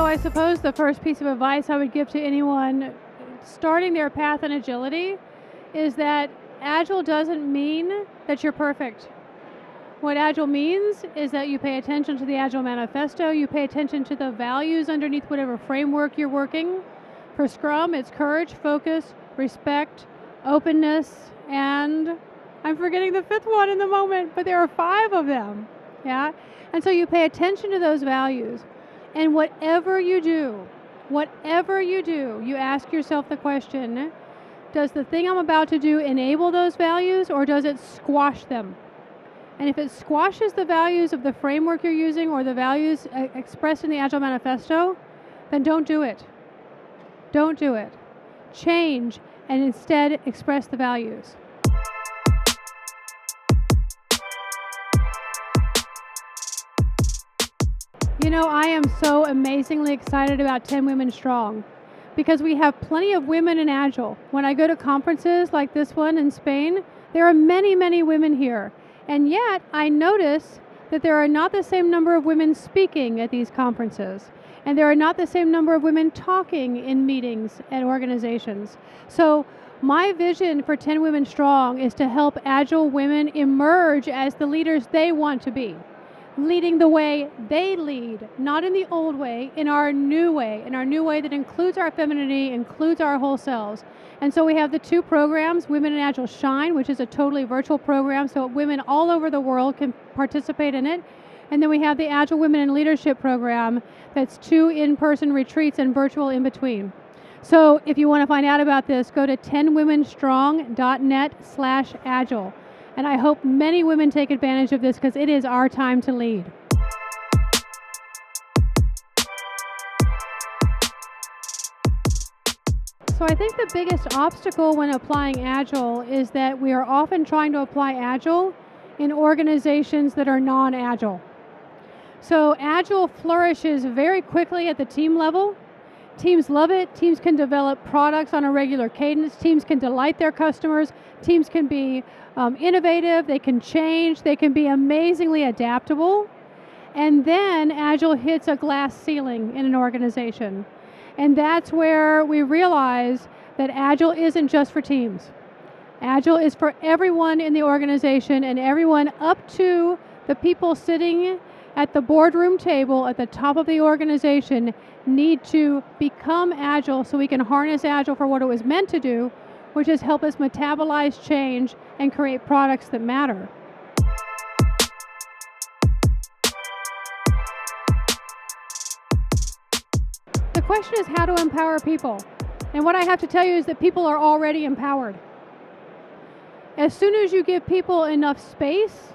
I suppose the first piece of advice I would give to anyone starting their path in agility is that Agile doesn't mean that you're perfect. What Agile means is that you pay attention to the Agile Manifesto, you pay attention to the values underneath whatever framework you're working. For Scrum, it's courage, focus, respect, openness, and I'm forgetting the fifth one in the moment, but there are 5 of them, yeah? And so you pay attention to those values. And whatever you do, you ask yourself the question, does the thing I'm about to do enable those values or does it squash them? And if it squashes the values of the framework you're using or the values expressed in the Agile Manifesto, then don't do it. Don't do it. Change and instead express the values. You know, I am so amazingly excited about 10 Women Strong because we have plenty of women in Agile. When I go to conferences like this one in Spain, there are many, many women here. And yet, I notice that there are not the same number of women speaking at these conferences. And there are not the same number of women talking in meetings and organizations. So my vision for 10 Women Strong is to help Agile women emerge as the leaders they want to be. Leading the way they lead, not in the old way, in our new way that includes our femininity, includes our whole selves. And so we have the 2 programs, Women in Agile Shine, which is a totally virtual program, so women all over the world can participate in it. And then we have the Agile Women in Leadership program, that's 2 in-person retreats and virtual in between. So if you want to find out about this, go to 10womenstrong.net/agile. And I hope many women take advantage of this because it is our time to lead. So I think the biggest obstacle when applying Agile is that we are often trying to apply Agile in organizations that are non-Agile. So Agile flourishes very quickly at the team level. Teams love it. Teams can develop products on a regular cadence. Teams can delight their customers. Teams can be innovative. They can change. They can be amazingly adaptable. And then Agile hits a glass ceiling in an organization. And that's where we realize that Agile isn't just for teams. Agile is for everyone in the organization and everyone up to the people sitting at the boardroom table at the top of the organization need to become Agile so we can harness Agile for what it was meant to do, which is help us metabolize change and create products that matter. The question is how to empower people. And what I have to tell you is that people are already empowered. As soon as you give people enough space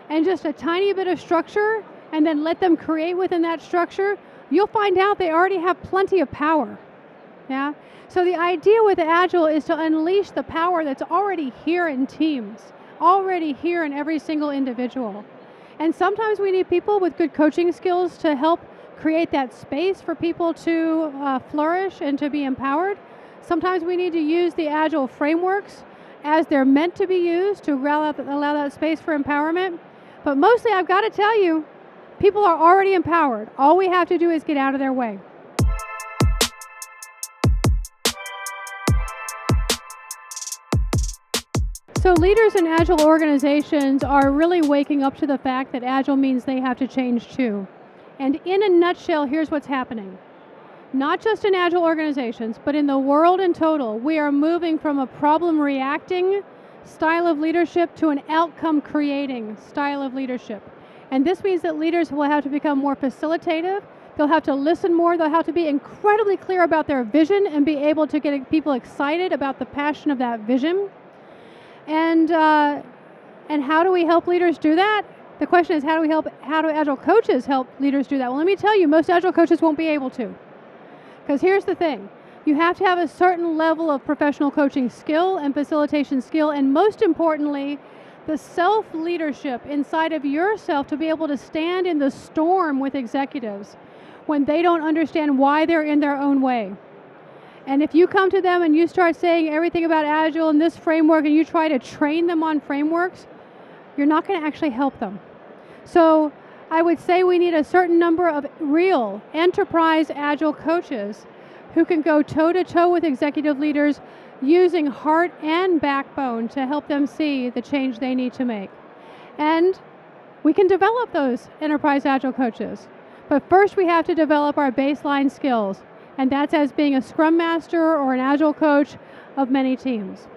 and just a tiny bit of structure and then let them create within that structure, you'll find out they already have plenty of power. Yeah? So the idea with Agile is to unleash the power that's already here in teams, already here in every single individual. And sometimes we need people with good coaching skills to help create that space for people to flourish and to be empowered. Sometimes we need to use the Agile frameworks as they're meant to be used to allow that space for empowerment. But mostly, I've got to tell you, people are already empowered. All we have to do is get out of their way. So leaders in Agile organizations are really waking up to the fact that Agile means they have to change too. And in a nutshell, here's what's happening. Not just in Agile organizations, but in the world in total, we are moving from a problem-reacting style of leadership to an outcome-creating style of leadership. And this means that leaders will have to become more facilitative, they'll have to listen more, they'll have to be incredibly clear about their vision and be able to get people excited about the passion of that vision. And how do we help leaders do that? The question is, how do Agile coaches help leaders do that? Well, let me tell you, most Agile coaches won't be able to. Because here's the thing, you have to have a certain level of professional coaching skill and facilitation skill, and most importantly, the self-leadership inside of yourself to be able to stand in the storm with executives when they don't understand why they're in their own way. And if you come to them and you start saying everything about Agile and this framework and you try to train them on frameworks, you're not going to actually help them. So I would say we need a certain number of real enterprise Agile coaches who can go toe-to-toe with executive leaders using heart and backbone to help them see the change they need to make. And we can develop those enterprise Agile coaches. But first we have to develop our baseline skills, and that's as being a Scrum Master or an Agile coach of many teams.